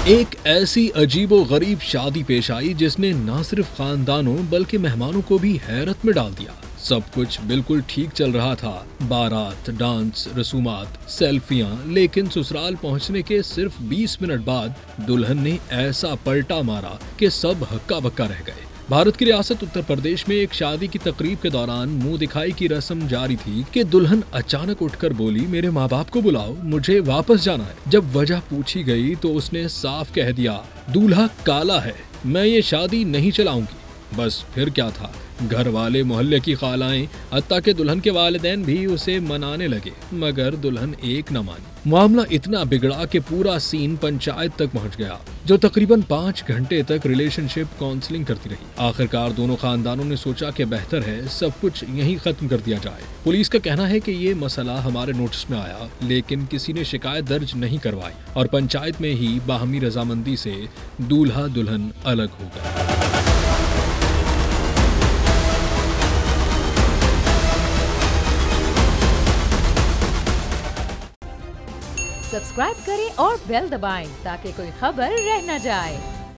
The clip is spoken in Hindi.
एक ऐसी अजीबो-गरीब शादी पेश आई जिसने न सिर्फ खानदानों बल्कि मेहमानों को भी हैरत में डाल दिया। सब कुछ बिल्कुल ठीक चल रहा था, बारात, डांस, रसूमात, सेल्फियां, लेकिन ससुराल पहुंचने के सिर्फ 20 मिनट बाद दुल्हन ने ऐसा पलटा मारा कि सब हक्का बक्का रह गए। भारत की रियासत उत्तर प्रदेश में एक शादी की तकरीब के दौरान मुंह दिखाई की रस्म जारी थी कि दुल्हन अचानक उठकर बोली, मेरे माँ बाप को बुलाओ, मुझे वापस जाना है। जब वजह पूछी गई तो उसने साफ कह दिया, दूल्हा काला है, मैं ये शादी नहीं चलाऊंगी। बस फिर क्या था, घर वाले, मोहल्ले की खालाएं, हत्ता के दुल्हन के वालिदैन भी उसे मनाने लगे, मगर दुल्हन एक न मानी। मामला इतना बिगड़ा कि पूरा सीन पंचायत तक पहुंच गया, जो तकरीबन 5 घंटे तक रिलेशनशिप काउंसलिंग करती रही। आखिरकार दोनों खानदानों ने सोचा कि बेहतर है सब कुछ यहीं खत्म कर दिया जाए। पुलिस का कहना है कि ये मसला हमारे नोटिस में आया, लेकिन किसी ने शिकायत दर्ज नहीं करवाई और पंचायत में ही बाहमी रजामंदी से दूल्हा दुल्हन अलग हो गए। सब्सक्राइब करें और बेल दबाएं ताकि कोई खबर रह न जाए।